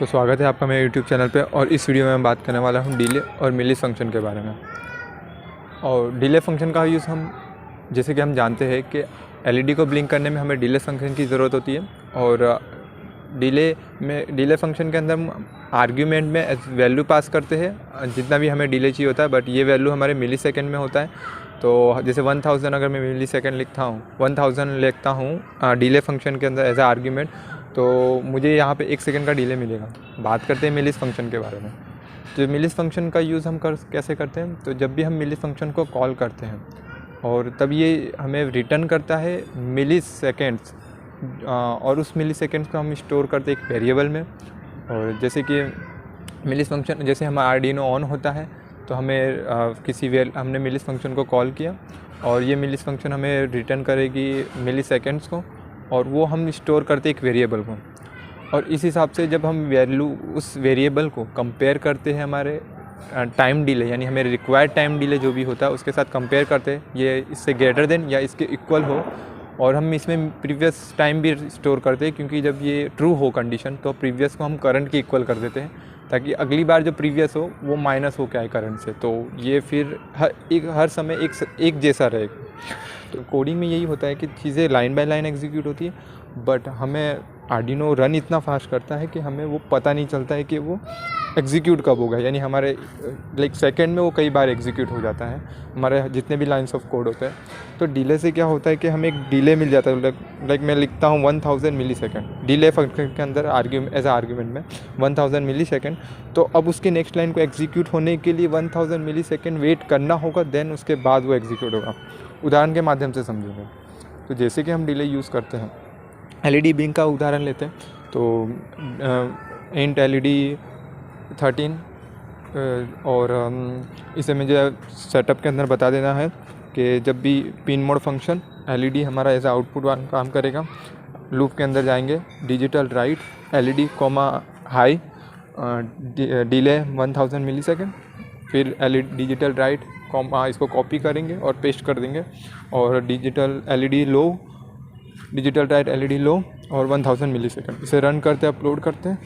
तो स्वागत है आपका मेरे YouTube चैनल पे। और इस वीडियो में मैं बात करने वाला हूँ डिले और मिली फंक्शन के बारे में। और डिले फंक्शन का यूज़ हम जैसे कि हम जानते हैं कि LED को ब्लिंक करने में हमें डिले फंक्शन की ज़रूरत होती है। और डिले फंक्शन के अंदर हम आर्ग्यूमेंट में वैल्यू पास करते हैं जितना भी हमें डिले चाहिए होता है, बट ये वैल्यू हमारे मिली सेकेंड में होता है। तो जैसे 1000 अगर मैं मिली सेकेंड लिखता हूँ, 1000 लिखता हूँ डिले फंक्शन के अंदर एज ए आर्ग्यूमेंट, तो मुझे यहाँ पे 1 सेकंड का डिले मिलेगा। बात करते हैं मिलिस फंक्शन के बारे में। तो मिलिस फंक्शन का यूज़ हम कैसे करते हैं, तो जब भी हम मिलिस फंक्शन को कॉल करते हैं और तब ये हमें रिटर्न करता है मिली सेकेंड्स, और उस मिली सेकेंड्स को हम स्टोर करते हैं एक वेरिएबल में। और जैसे कि मिलिस फंक्शन जैसे हमारा आर्डिनो ऑन होता है तो हमें हमने मिलिस फंक्शन को कॉल किया और ये मिलिस फंक्शन हमें रिटर्न करेगी मिली सेकेंड्स को, और वो हम स्टोर करते एक वेरिएबल को। और इस हिसाब से जब हम वैल्यू उस वेरिएबल को कंपेयर करते हैं हमारे टाइम डिले, यानी हमें रिक्वायर्ड टाइम डिले जो भी होता है उसके साथ कंपेयर करते हैं, ये इससे ग्रेटर देन या इसके इक्वल हो। और हम इसमें प्रीवियस टाइम भी स्टोर करते हैं, क्योंकि जब ये ट्रू हो कंडीशन तो प्रीवियस को हम करंट के इक्वल कर देते हैं, ताकि अगली बार जो प्रीवियस हो वो माइनस हो के आए करंट से। तो ये फिर हर समय एक जैसा रहेगा। तो कोडिंग में यही होता है कि चीज़ें लाइन बाय लाइन एग्जीक्यूट होती है, बट हमें आर्डिनो रन इतना फास्ट करता है कि हमें वो पता नहीं चलता है कि वो एग्जीक्यूट कब होगा। यानी हमारे सेकंड में वो कई बार एग्जीक्यूट हो जाता है हमारे जितने भी लाइंस ऑफ कोड होते हैं। तो डिले से क्या होता है कि हमें एक डिले मिल जाता है। मैं लिखता हूँ 1000 मिली सेकेंड डिले फंक्शन के अंदर एज आर्ग्यूमेंट में 1000 मिली सेकेंड। तो अब उसके नेक्स्ट लाइन को एग्जीक्यूट होने के लिए 1000 मिली सेकेंड वेट करना होगा, देन उसके बाद वो एग्जीक्यूट होगा। उदाहरण के माध्यम से समझेंगे। तो जैसे कि हम डिले यूज़ करते हैं, LED ब्लिंक का उदाहरण लेते हैं। तो इंट LED 13, और इसे मुझे सेटअप के अंदर बता देना है कि जब भी पिन मोड फंक्शन LED हमारा एज आउटपुट काम करेगा, लूप के अंदर जाएंगे, digital right LED high delay 1000 मिली सेकेंड, फिर डिजिटल राइट इसको कॉपी करेंगे और पेस्ट कर देंगे, और डिजिटल राइट LED लो और 1000 मिली सेकेंड। इसे रन करते अपलोड करते हैं।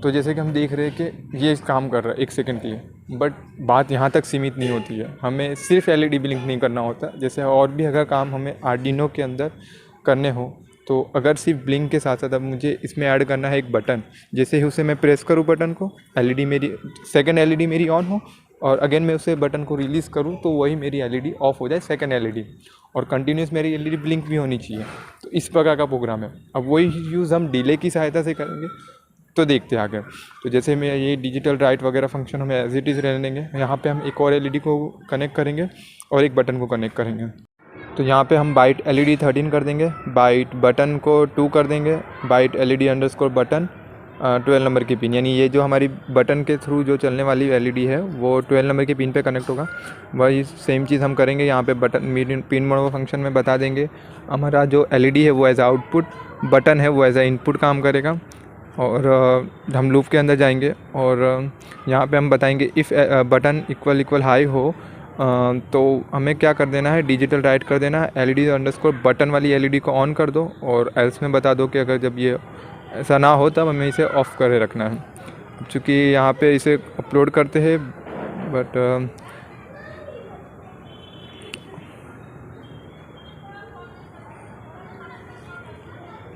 तो जैसे कि हम देख रहे हैं कि ये काम कर रहा है 1 सेकंड के लिए, बट बात यहाँ तक सीमित नहीं होती है। हमें सिर्फ LED ब्लिंक नहीं करना होता, जैसे और भी अगर काम हमें आर्डिनो के अंदर करने हो, तो अगर सिर्फ ब्लिंक के साथ साथ अब मुझे इसमें ऐड करना है एक बटन। जैसे ही उसे मैं प्रेस करूँ बटन को, सेकंड LED मेरी ऑन हो, और अगेन मैं उसे बटन को रिलीज़ करूँ तो वही मेरी LED ऑफ हो जाए, सेकंड LED, और कंटिन्यूस मेरी LED ब्लिंक भी होनी चाहिए। तो इस प्रकार का प्रोग्राम है। अब वही यूज़ हम डिले की सहायता से करेंगे। तो देखते हैं आगे। तो जैसे मैं ये डिजिटल राइट वगैरह फंक्शन हमें एज इट इज़ रहने देंगे। यहाँ पे हम एक और LED को कनेक्ट करेंगे और एक बटन को कनेक्ट करेंगे। तो यहाँ पे हम बाइट LED 13 कर देंगे, बाइट बटन को 2 कर देंगे, byte LED underscore button 12 number की पिन, यानी ये जो हमारी बटन के थ्रू जो चलने वाली LED है वो 12 नंबर की पिन पे कनेक्ट होगा। वही सेम चीज़ हम करेंगे यहाँ पे बटन पिन मोड फंक्शन में बता देंगे। हमारा जो LED है वो एज आउटपुट, बटन है वो एज ए इनपुट काम करेगा। और हम लूप के अंदर जाएंगे और यहाँ पे हम बताएंगे इफ़ बटन इक्वल हाई हो, तो हमें क्या कर देना है, डिजिटल राइट कर देना है, LED अंडरस्कोर बटन वाली LED को ऑन कर दो, और एल्स में बता दो कि अगर जब ये ऐसा ना हो तब हमें इसे ऑफ़ करे रखना है। चूँकि यहाँ पे इसे अपलोड करते हैं, बट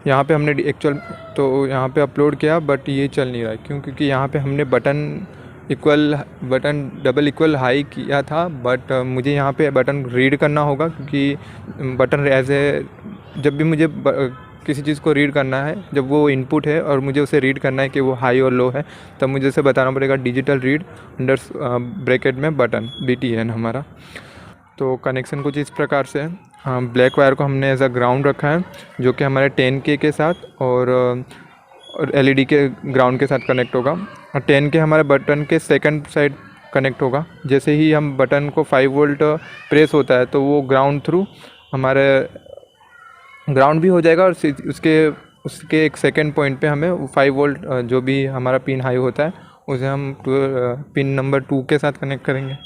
यहाँ पे हमने यहाँ पे अपलोड किया, बट ये चल नहीं रहा है। क्योंकि यहाँ पे हमने बटन डबल इक्वल हाई किया था, बट मुझे यहाँ पे बटन रीड करना होगा, क्योंकि बटन जब भी मुझे किसी चीज़ को रीड करना है, जब वो इनपुट है और मुझे उसे रीड करना है कि वो हाई और लो है, तब मुझे उसे बताना पड़ेगा डिजिटल रीड अंडर ब्रैकेट में बटन BTN हमारा। तो कनेक्शन कुछ इस प्रकार से है। ब्लैक वायर को हमने एज अ ग्राउंड रखा है, जो कि हमारे 10K के साथ और LED के ग्राउंड के साथ कनेक्ट होगा, और 10K हमारे बटन के सेकंड साइड कनेक्ट होगा। जैसे ही हम बटन को 5 वोल्ट प्रेस होता है तो वो ग्राउंड थ्रू हमारे ग्राउंड भी हो जाएगा, और उसके एक सेकंड पॉइंट पे हमें 5 वोल्ट जो भी हमारा पिन हाई होता है उसे हम पिन नंबर 2 के साथ कनेक्ट करेंगे।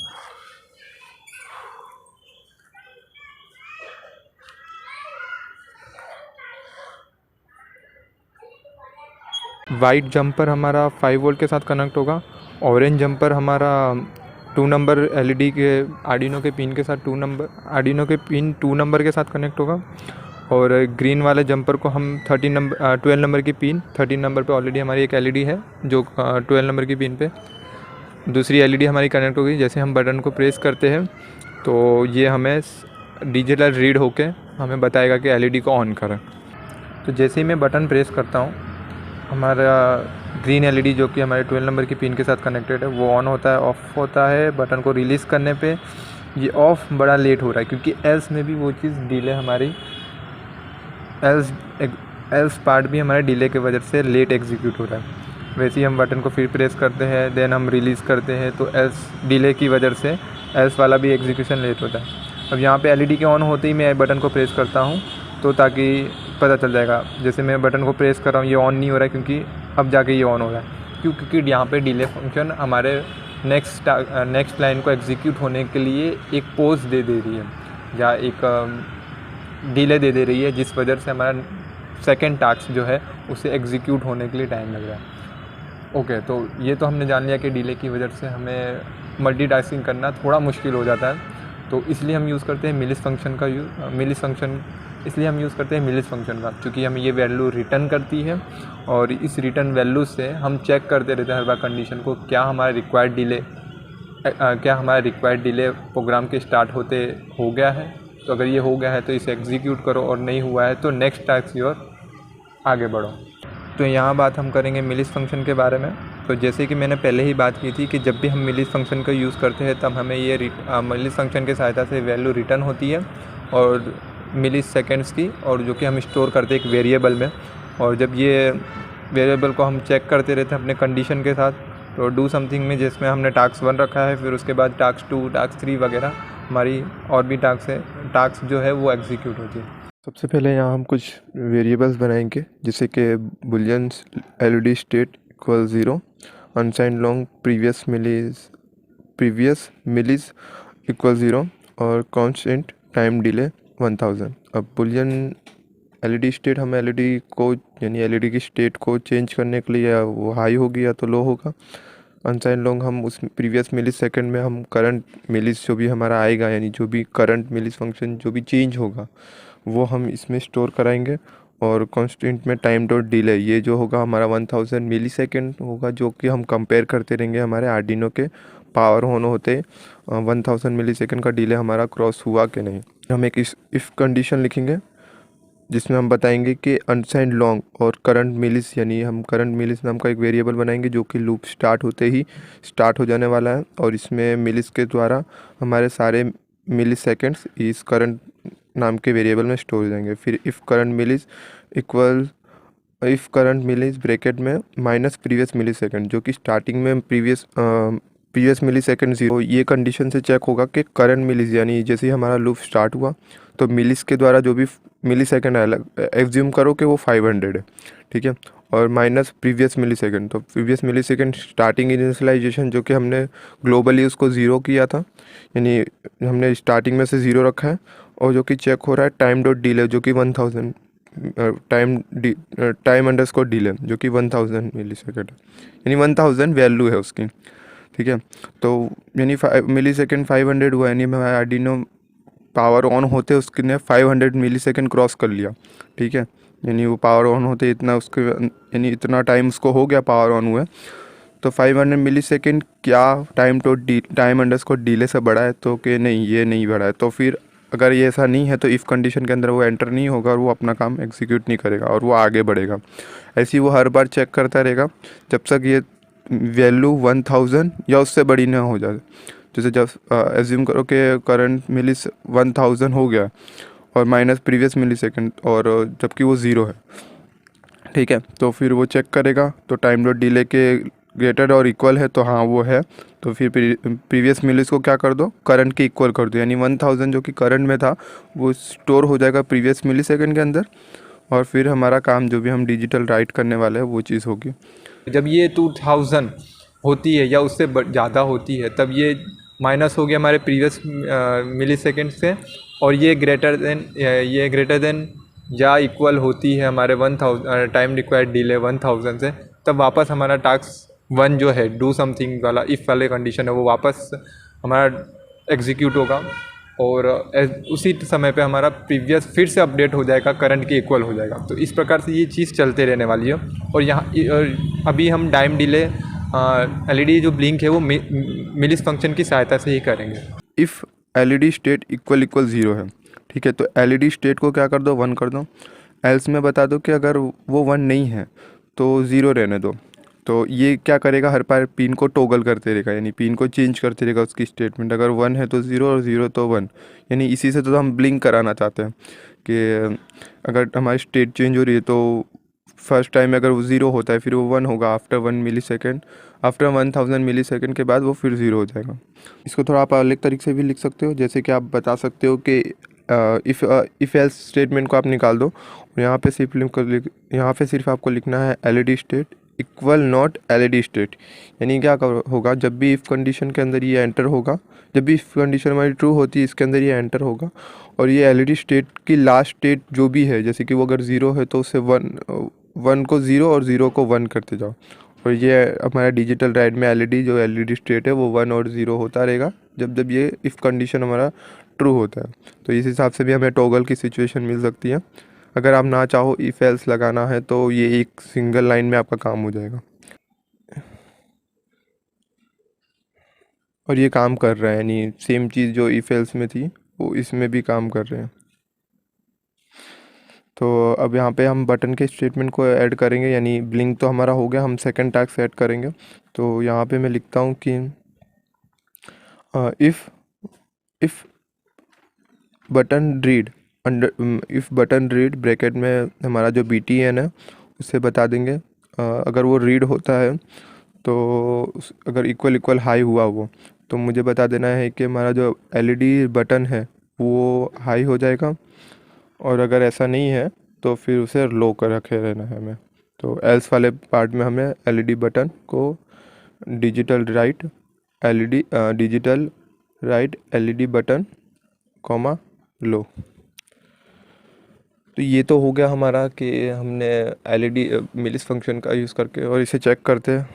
वाइट जंपर हमारा 5 वोल्ट के साथ कनेक्ट होगा, ऑरेंज जंपर हमारा 2 नंबर एलईडी के आर्डिनो के पिन के साथ 2 नंबर आर्डिनो के पिन 2 नंबर के साथ कनेक्ट होगा, और ग्रीन वाले जंपर को हम 12 नंबर की पिन 13 नंबर पे ऑलरेडी हमारी एक एलईडी है जो 12 नंबर की पिन पे दूसरी एलईडी हमारी कनेक्ट होगी। जैसे हम बटन को प्रेस करते हैं तो ये हमें डिजिटल रीड होके हमें बताएगा कि एलईडी को ऑन करें। तो जैसे ही मैं बटन प्रेस करता हूँ, हमारा ग्रीन एलईडी जो कि हमारे 12 नंबर की पिन के साथ कनेक्टेड है वो ऑन होता है, ऑफ़ होता है। बटन को रिलीज़ करने पे ये ऑफ़ बड़ा लेट हो रहा है, क्योंकि एल्स में भी वो चीज़ डिले हमारी एल्स पार्ट भी हमारे डिले की वजह से लेट एग्जीक्यूट हो रहा है। वैसे ही हम बटन को फिर प्रेस करते हैं, देन हम रिलीज़ करते हैं, तो एल्स डिले की वजह से एल्स वाला भी एग्जीक्यूशन लेट होता है। अब यहाँ पे एलईडी के ऑन होते ही मैं बटन को प्रेस करता हूँ, तो ताकि पता चल जाएगा। जैसे मैं बटन को प्रेस कर रहा हूँ, ये ऑन नहीं हो रहा है, क्योंकि अब जाके ये ऑन हो रहा है। क्योंकि यहाँ पे डिले फंक्शन हमारे नेक्स्ट लाइन को एग्जीक्यूट होने के लिए एक पोज दे रही है या एक डिले दे रही है, जिस वजह से हमारा सेकंड टास्क जो है उसे एग्जीक्यूट होने के लिए टाइम लग रहा है। ओके, तो ये तो हमने जान लिया कि डिले की वजह से हमें मल्टीटास्किंग करना थोड़ा मुश्किल हो जाता है, तो इसलिए हम यूज़ करते हैं मिलिस फंक्शन का इसलिए हम यूज़ करते हैं मिलिस फंक्शन का, क्योंकि हमें ये वैल्यू रिटर्न करती है, और इस रिटर्न वैल्यू से हम चेक करते रहते हैं हर बार कंडीशन को, क्या हमारा रिक्वायर्ड डिले प्रोग्राम के स्टार्ट होते हो गया है। तो अगर ये हो गया है तो इसे एग्जीक्यूट करो, और नहीं हुआ है तो नेक्स्ट टास्क की ओर आगे बढ़ो। तो यहाँ बात हम करेंगे मिलिस फंक्शन के बारे में। तो जैसे कि मैंने पहले ही बात की थी कि जब भी हम मिलिस फंक्शन का यूज़ करते हैं तब हमें ये मिलिस फंक्शन की सहायता से वैल्यू रिटर्न होती है, और मिलिस सेकेंड्स की, और जो कि हम स्टोर करते हैं एक वेरिएबल में। और जब ये वेरिएबल को हम चेक करते रहते हैं अपने कंडीशन के साथ, तो डू समथिंग में जिसमें हमने टास्क 1 रखा है, फिर उसके बाद टास्क 2, टास्क 3 वगैरह हमारी और भी टास्क जो है वो एग्जीक्यूट होती है। सबसे पहले यहाँ हम कुछ वेरिएबल्स बनाएंगे, जैसे कि boolean LED state equal 0, unsigned long previous millis equal 0 और कांस्टेंट टाइम डिले 1000। अब बुलियन एलईडी स्टेट हमें एलईडी को यानी एलईडी की स्टेट को चेंज करने के लिए या वो हाई होगी या तो लो होगा। अनसाइंड लॉन्ग हम उस प्रीवियस मिली सेकेंड में हम करंट मिलीज जो भी हमारा आएगा, यानी जो भी करंट मिलीज फंक्शन जो भी चेंज होगा वो हम इसमें स्टोर कराएंगे। और कांस्टेंट में टाइम डॉट डिले, ये जो होगा हमारा 1000 मिली सेकेंड होगा, जो कि हम कंपेयर करते रहेंगे हमारे आर्डिनो के पावर ऑन होते 1000 मिली सेकेंड का डिले हमारा क्रॉस हुआ कि नहीं। हम एक इफ़ कंडीशन लिखेंगे जिसमें हम बताएंगे कि अनसाइंड लॉन्ग और करंट मिलिस, यानी हम करंट मिलिस नाम का एक वेरिएबल बनाएंगे जो कि लूप स्टार्ट होते ही स्टार्ट हो जाने वाला है, और इसमें मिलिस के द्वारा हमारे सारे मिली सेकेंड्स इस करंट नाम के वेरिएबल में स्टोर हो जाएंगे। फिर इफ़ करंट मिलिस ब्रैकेट में माइनस प्रीवियस मिली सेकेंड, जो कि स्टार्टिंग में प्रीवियस मिली सेकेंड 0, ये कंडीशन से चेक होगा कि करंट मिलिस, यानी जैसे ही हमारा लूप स्टार्ट हुआ तो मिलिस के द्वारा जो भी मिली सेकेंड आया, एग्ज्यूम करो कि वो 500 है, ठीक है, और माइनस प्रीवियस मिली सेकेंड। तो प्रीवियस मिली सेकेंड स्टार्टिंग इनिशियलाइजेशन जो कि हमने ग्लोबली उसको 0 किया था, यानी हमने स्टार्टिंग में से 0 रखा है, और जो कि चेक हो रहा है टाइम डॉट डिले जो कि 1000 टाइम अंडरस्कोर डिले जो कि 1000 मिली सेकेंड, यानी 1000 वैल्यू है उसकी, ठीक है। तो यानी मिली सेकेंड 500 हुआ, यानी हमारा आर्डिनो पावर ऑन होते उसने 500 मिली सेकेंड क्रॉस कर लिया, ठीक है, यानी वो पावर ऑन होते इतना उसके यानी इतना टाइम उसको हो गया पावर ऑन हुआ। तो 500 मिली सेकेंड क्या टाइम अंडरस्कोर डिले से बढ़ा है, तो कि नहीं, ये नहीं बढ़ा है। तो फिर अगर ये ऐसा नहीं है तो इफ़ कंडीशन के अंदर वो एंटर नहीं होगा और वो अपना काम एग्जीक्यूट नहीं करेगा और वो आगे बढ़ेगा। ऐसे ही वो हर बार चेक करता रहेगा जब तक ये वैल्यू 1000 या उससे बड़ी ना हो जाए। जैसे जब एज्यूम करो कि करंट मिली 1000 हो गया और माइनस प्रीवियस मिली सेकेंड, और जबकि वो 0 है, ठीक है, तो फिर वो चेक करेगा तो टाइम डॉट डिले के ग्रेटर और इक्वल है, तो हाँ वो है, तो फिर प्रीवियस मिलीज को क्या कर दो, करंट के इक्वल कर दो, यानी 1000 जो कि करंट में था वो स्टोर हो जाएगा प्रीवियस मिली सेकेंड के अंदर, और फिर हमारा काम जो भी हम डिजिटल राइट करने वाले हैं वो चीज़ होगी। जब ये 2000 होती है या उससे ज़्यादा होती है तब ये माइनस हो गया हमारे प्रीवियस मिली सेकेंड से, और ये ग्रेटर देन या इक्वल होती है हमारे 1000 टाइम रिक्वायर्ड डिले 1000 से, तब वापस हमारा टास्क 1 जो है डू समथिंग वाला इफ़ वाले कंडीशन है वो वापस हमारा एग्जीक्यूट होगा और उसी समय पे हमारा प्रीवियस फिर से अपडेट हो जाएगा, करंट के इक्वल हो जाएगा। तो इस प्रकार से ये चीज़ चलते रहने वाली है। और यहाँ अभी हम टाइम डिले एलईडी जो ब्लिंक है वो मिलिस फंक्शन की सहायता से ही करेंगे। If LED state equal equal zero है, ठीक है, तो एलईडी स्टेट को क्या कर दो, 1 कर दो। एल्स में बता दो कि अगर वो 1 नहीं है तो ज़ीरो रहने दो। तो ये क्या करेगा, हर बार पिन को टॉगल करते रहेगा, यानी पिन को चेंज करते रहेगा उसकी स्टेटमेंट। अगर 1 है तो 0 और 0 तो 1, यानी इसी से तो हम ब्लिंक कराना चाहते हैं कि अगर हमारी स्टेट चेंज हो रही है तो फर्स्ट टाइम अगर वो 0 होता है फिर वो 1 होगा, आफ्टर 1 मिली सेकेंड, आफ्टर 1000 मिली सेकेंड के बाद वो फिर 0 हो जाएगा। इसको थोड़ा आप अलग तरीके से भी लिख सकते हो, जैसे कि आप बता सकते हो कि इफ़ एल्स स्टेटमेंट को आप निकाल दो और यहाँ पे सिर्फ आपको लिखना है LED state equal not LED state. यानी क्या होगा, जब भी इफ़ कंडीशन के अंदर ये एंटर होगा, जब भी इफ़ कंडीशन हमारी ट्रू होती है इसके अंदर ये एंटर होगा और ये एलईडी स्टेट की लास्ट स्टेट जो भी है, जैसे कि वो अगर 0 है तो उससे 1 को 0 और 0 को 1 करते जाओ। और ये हमारा डिजिटल राइट में एलईडी जो एलईडी स्टेट है वो 1 और 0 होता रहेगा जब जब ये इफ़ कंडीशन हमारा ट्रू होता है। तो इस हिसाब से भी हमें टॉगल की सिचुएशन मिल सकती है। अगर आप ना चाहो इफ़ एल्स लगाना है तो ये एक सिंगल लाइन में आपका काम हो जाएगा और ये काम कर रहा है, यानी सेम चीज़ जो इफ़ एल्स में थी वो इसमें भी काम कर रहे हैं। तो अब यहाँ पे हम बटन के स्टेटमेंट को ऐड करेंगे, यानी ब्लिंक तो हमारा हो गया, हम सेकंड टास्क ऐड करेंगे। तो यहाँ पे मैं लिखता हूँ कि if button read if button read bracket में हमारा जो BTN है उससे बता देंगे अगर वो रीड होता है तो अगर इक्वल इक्वल हाई हुआ वो, तो मुझे बता देना है कि हमारा जो एलईडी बटन है वो हाई हो जाएगा और अगर ऐसा नहीं है तो फिर उसे लो कर रखे रहना है हमें। तो एल्स वाले पार्ट में हमें एलईडी बटन को digital write LED button comma low. तो ये तो हो गया हमारा कि हमने एलईडी मिलिस फंक्शन का यूज़ करके, और इसे चेक करते हैं।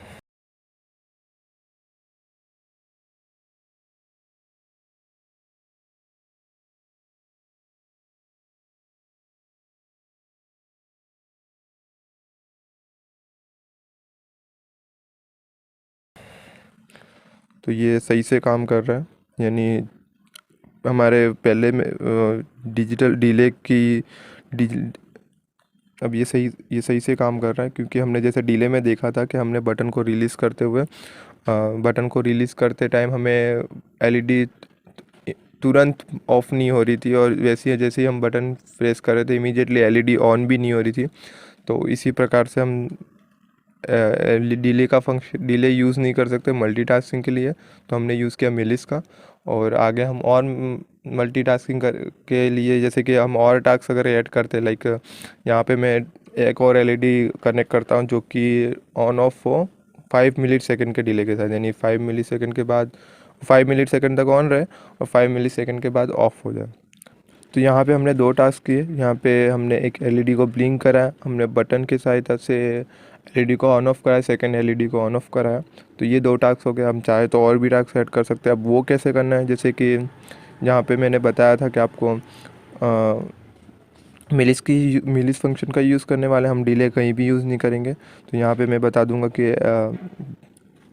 तो ये सही से काम कर रहा है, यानी हमारे पहले में डिजिटल डिले की अब ये सही से काम कर रहा है, क्योंकि हमने जैसे डिले में देखा था कि हमने बटन को रिलीज़ करते हुए बटन को रिलीज़ करते टाइम हमें एलईडी तुरंत ऑफ नहीं हो रही थी और वैसे ही जैसे ही हम बटन प्रेस कर रहे थे इमीडिएटली एलईडी ऑन भी नहीं हो रही थी। तो इसी प्रकार से हम डिले यूज़ नहीं कर सकते मल्टीटास्किंग के लिए, तो हमने यूज़ किया मिलिस का। और आगे हम और मल्टीटास्किंग के लिए, जैसे कि हम और टास्क अगर ऐड करते, लाइक यहाँ पे मैं एक और एलईडी कनेक्ट करता हूँ जो कि ऑन ऑफ हो 5 मिली सेकेंड के डिले के साथ, यानी 5 मिली सेकेंड के बाद 5 मिली सेकेंड तक ऑन रहे और 5 मिली सेकेंड के बाद ऑफ हो जाए। तो यहाँ पे हमने 2 टास्क किए। यहाँ पे हमने एक एलईडी को ब्लिंक कराया, हमने बटन की सहायता से एलईडी को ऑन ऑफ कराया, सेकंड एलईडी को ऑन ऑफ कराया। तो ये 2 टास्क हो गए। हम चाहे तो और भी टास्क सेट कर सकते हैं। अब वो कैसे करना है, जैसे कि यहाँ पे मैंने बताया था कि आपको मिलिस फंक्शन का यूज़ करने वाले, हम डिले कहीं भी यूज़ नहीं करेंगे। तो यहाँ पे मैं बता दूंगा कि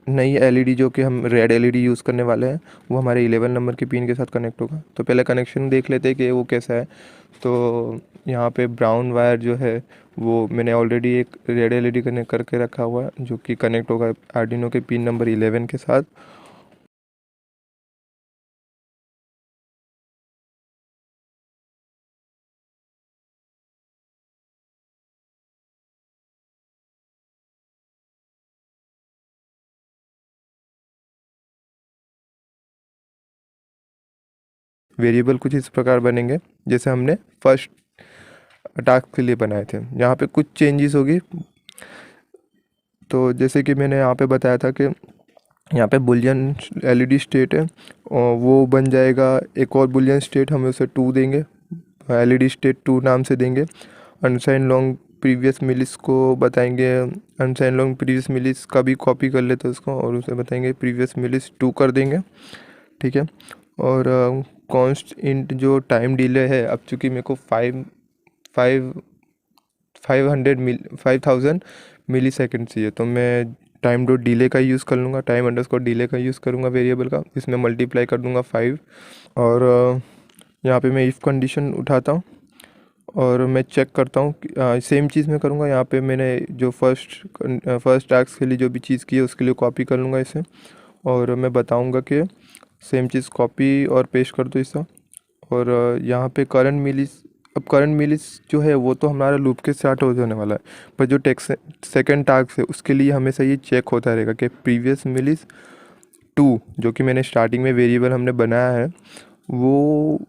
नई एलईडी जो कि हम रेड एलईडी यूज़ करने वाले हैं वो हमारे 11 नंबर की पिन के साथ कनेक्ट होगा। तो पहले कनेक्शन देख लेते हैं कि वो कैसा है। तो यहाँ पे ब्राउन वायर जो है वो मैंने ऑलरेडी एक रेड एलईडी कनेक्ट करके रखा हुआ है जो कि कनेक्ट होगा आर्डिनो के पिन नंबर 11 के साथ। वेरिएबल कुछ इस प्रकार बनेंगे जैसे हमने फर्स्ट टास्क के लिए बनाए थे। यहाँ पे कुछ चेंजेस होगी। तो जैसे कि मैंने यहाँ पे बताया था कि यहाँ पे बुलियन एलईडी स्टेट है और वो बन जाएगा एक और बुलियन स्टेट, हम उसे 2 देंगे, एलईडी स्टेट 2 नाम से देंगे। अनसाइन लॉन्ग प्रीवियस मिलिस को बताएंगे, अनसाइन लॉन्ग प्रीवियस मिलिस का भी कॉपी कर लेते हैं उसको, और उसे बताएंगे प्रीवियस मिलिस 2 कर देंगे, ठीक है। और कॉन्स्ट इंट जो टाइम डिले है, अब चूँकि मेरे को 5000 मिली सेकेंड चाहिए, तो मैं टाइम डॉट डिले का यूज़ कर लूँगा, टाइम अंडरस्कोर डिले का यूज़ करूँगा वेरिएबल का, इसमें मल्टीप्लाई कर दूँगा 5। और यहाँ पे मैं इफ़ कंडीशन उठाता हूँ और मैं चेक करता हूँ, सेम चीज़ मैं करूँगा यहाँ पे। मैंने जो फर्स्ट टास्क के लिए जो भी चीज़ की है उसके लिए कॉपी कर लूँगा इसे, और मैं बताऊँगा कि सेम चीज़ कॉपी और पेस्ट कर दो इसका। और यहाँ पे करंट मिलिस, अब करंट मिलिस जो है वो तो हमारा लूप के स्टार्ट हो जाने वाला है, पर जो सेकंड टास्क है उसके लिए हमेशा ये चेक होता रहेगा कि प्रीवियस मिलिस 2, जो कि मैंने स्टार्टिंग में वेरिएबल हमने बनाया है, वो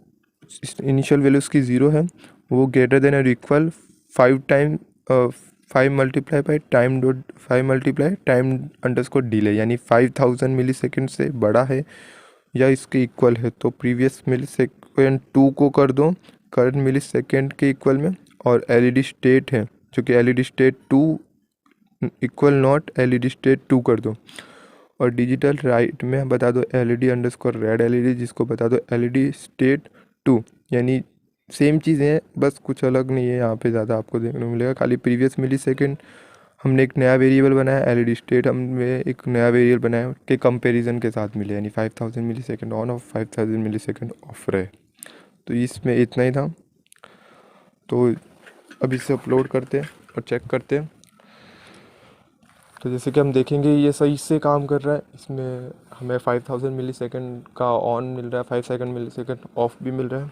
इनिशियल वैल्यू उसकी 0 है, वो ग्रेटर देन और equal 5 multiply by time dot 5 multiply time underscore delay, यानी 5000 मिली सेकेंड से बड़ा है या इसके इक्वल है। तो प्रीवियस मिली सेकेंड 2 को कर दो करंट मिली सेकेंड के इक्वल में, और एलईडी स्टेट है जो कि LED state 2 equal not LED state 2 कर दो। और डिजिटल राइट में बता दो एलईडी अंडरस्कोर रेड एलईडी, जिसको बता दो एलईडी स्टेट 2, यानी सेम चीज़ है, बस कुछ अलग नहीं है यहाँ पे ज़्यादा आपको देखने को मिलेगा। खाली प्रीवियस मिली सेकेंड हमने एक नया वेरिएबल बनाया, एलईडी स्टेट हमने एक नया वेरिएबल बनाया के कंपैरिजन के साथ मिले, यानी 5000 मिली सेकेंड ऑन और 5000 मिली सेकेंड ऑफ रहे। तो इसमें इतना ही था। तो अब इसे अपलोड करते हैं और चेक करते हैं। तो जैसे कि हम देखेंगे ये सही से काम कर रहा है, इसमें हमें 5000 मिली सेकेंड का ऑन मिल रहा है, 5 सेकेंड मिली सेकेंड ऑफ भी मिल रहा है।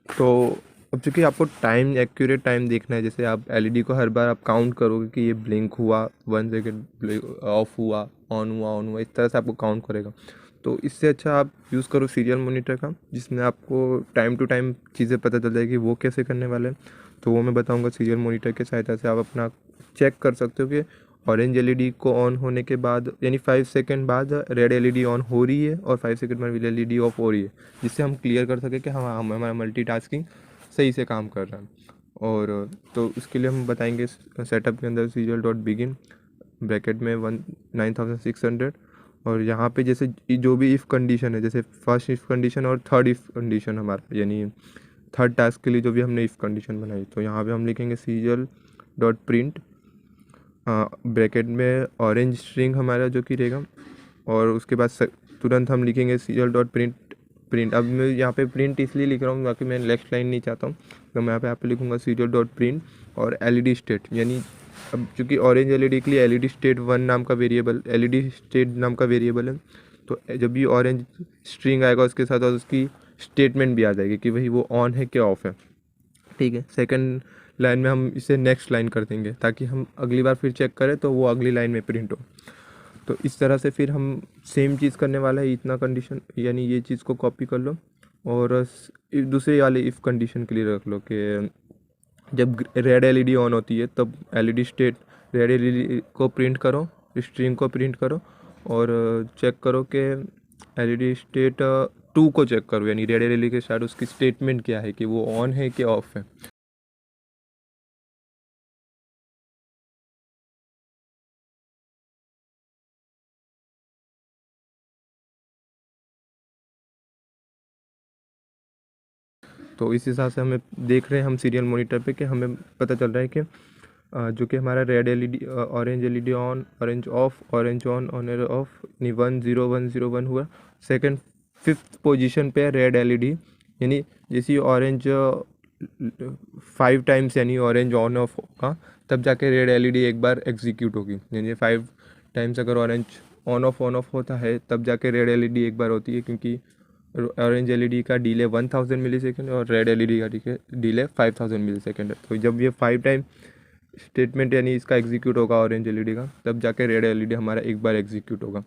तो अब चूँकि आपको टाइम एक्यूरेट टाइम देखना है, जैसे आप एलईडी को हर बार आप काउंट करोगे कि ये ब्लिंक हुआ 1 सेकेंड, ऑफ हुआ, ऑन हुआ, इस तरह से आपको काउंट करेगा। तो इससे अच्छा आप यूज़ करो सीरियल मॉनिटर का, जिसमें आपको टाइम टू टाइम चीज़ें पता चल जाएगी वो कैसे करने वाले हैं। तो वो मैं बताऊँगा सीरियल मॉनिटर की सहायता से आप अपना चेक कर सकते हो कि ऑरेंज एलईडी को ऑन होने के बाद, यानी 5 सेकंड बाद रेड एलईडी ऑन हो रही है और 5 सेकंड बाद एलईडी ऑफ हो रही है, जिससे हम क्लियर कर सकें कि हम हमारा मल्टीटास्किंग सही से काम कर रहा है। और तो उसके लिए हम बताएंगे सेटअप के अंदर सीरियल डॉट बिगिन ब्रैकेट में 9600, और यहाँ पे जैसे जो भी इफ़ कंडीशन है, जैसे फर्स्ट इफ़ कंडीशन और थर्ड इफ़ कंडीशन हमारा, यानी थर्ड टास्क के लिए जो भी हमने इफ़ कंडीशन बनाई, तो यहाँ पे हम लिखेंगे सीरियल डॉट प्रिंट ब्रैकेट में ऑरेंज स्ट्रिंग हमारा जो कि रहेगा, और उसके बाद तुरंत हम लिखेंगे सीरियल डॉट प्रिंट। अब मैं यहाँ पे प्रिंट इसलिए लिख रहा हूँ बाकी मैं नेक्स्ट लाइन नहीं चाहता हूँ, तो मैं यहाँ पे लिखूँगा सीरियल डॉट प्रिंट और एलईडी स्टेट, यानी अब चूँकि ऑरेंज एलईडी के लिए एलईडी स्टेट 1 नाम का वेरिएबल, एलईडी स्टेट नाम का वेरिएबल है, तो जब भी ऑरेंज स्ट्रिंग आएगा उसके साथ और उसकी स्टेटमेंट भी आ जाएगी कि भाई वो ऑन है क्या ऑफ है, ठीक है। सेकंड लाइन में हम इसे नेक्स्ट लाइन कर देंगे ताकि हम अगली बार फिर चेक करें तो वो अगली लाइन में प्रिंट हो। तो इस तरह से फिर हम सेम चीज़ करने वाला है, इतना कंडीशन, यानी ये चीज़ को कॉपी कर लो और दूसरे वाले इफ़ कंडीशन के लिए रख लो कि जब रेड एलईडी ऑन होती है तब एलईडी स्टेट रेड एलईडी को प्रिंट करो, स्ट्रिंग को प्रिंट करो और चेक करो कि एलईडी स्टेट 2 को चेक करो, यानी रेड एलईडी के साथ उसकी स्टेटमेंट क्या है कि वो ऑन है कि ऑफ है। तो इस हिसाब से हमें देख रहे हैं हम सीरियल मॉनिटर पे कि हमें पता चल रहा है कि जो कि हमारा red LED orange LED on, orange of, orange on, on off, यानी 10101 हुआ। सेकंड 5th पोजीशन पे रेड एलईडी, यानी जैसे ऑरेंज 5 टाइम्स यानी ऑरेंज ऑन ऑफ होगा तब जाके रेड एलईडी एक बार एग्जीक्यूट होगी, यानी 5 टाइम्स अगर ऑरेंज ऑन ऑफ होता है तब जाके रेड एलईडी एक बार होती है, क्योंकि ऑरेंज एलईडी का डिले 1000 मिली सेकेंड और रेड एलईडी का डिले 5000 मिली सेकेंड है। तो जब ये 5 टाइम स्टेटमेंट यानी इसका एग्जीक्यूट होगा ऑरेंज एलईडी का, तब जाके रेड एलईडी हमारा एक बार एग्जीक्यूट होगा।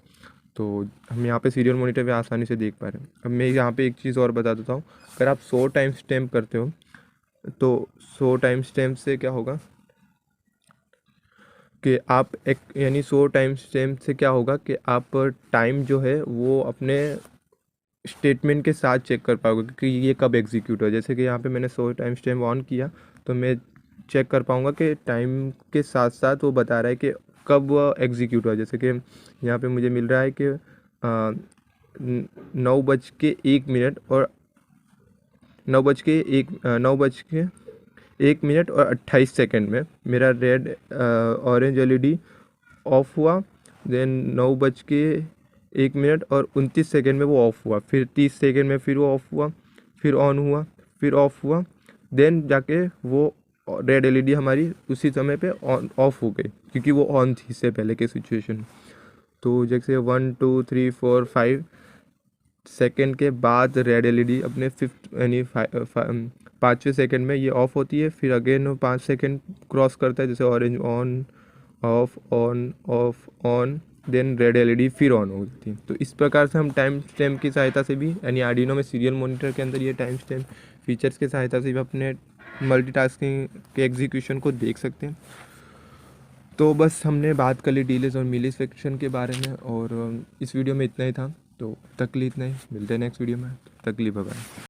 तो हम यहाँ पे सीरियल मॉनिटर पे आसानी से देख पा रहे हैं। अब मैं यहाँ पे एक चीज़ और बता देता हूँ, अगर आप 100 टाइम स्टैम्प करते हो तो 100 टाइम स्टैम्प से क्या होगा कि आप एक यानी 100 टाइम स्टैम्प से क्या होगा कि आप टाइम जो है वो अपने स्टेटमेंट के साथ चेक कर पाओगे कि ये कब एग्जीक्यूट हुआ। जैसे कि यहाँ पे मैंने 100 टाइम स्टैम्प ऑन किया तो मैं चेक कर पाऊँगा कि टाइम के साथ साथ वो बता रहा है कि कब वो एग्जीक्यूट हुआ। जैसे कि यहाँ पे मुझे मिल रहा है कि 9:01 और 9:01 में मेरा रेड ऑरेंज एलईडी ऑफ हुआ। देन 9:01 और 29 सेकेंड में वो ऑफ हुआ, फिर 30 सेकेंड में फिर वो ऑफ हुआ, फिर ऑन हुआ, फिर ऑफ हुआ। देन जाके वो रेड एलईडी हमारी उसी समय पे ऑन ऑफ हो गई क्योंककि वो ऑन थी इससे पहले के सिचुएशन। तो जैसे 1 2 3 4 5 सेकेंड के बाद रेड एलईडी अपने फिफ्थ यानी 5वें सेकेंड में ये ऑफ होती है। फिर अगेन वो 5 सेकेंड क्रॉस करता है, जैसे orange on off on, then red LED फिर ऑन हो जाती है। तो इस प्रकार से हम टाइम स्टैम्प की सहायता से भी यानी आर्डिनो में सीरियल मॉनिटर के अंदर ये टाइम स्टैम्प फीचर्स की सहायता से भी अपने मल्टीटास्किंग के एग्जीक्यूशन को देख सकते हैं। तो बस हमने बात कर ली डिलेज और मिली सेक्शन के बारे में, और इस वीडियो में इतना ही था। तो तक के लिए इतना ही, मिलते हैं नेक्स्ट वीडियो में, तक के लिए बाय बाय।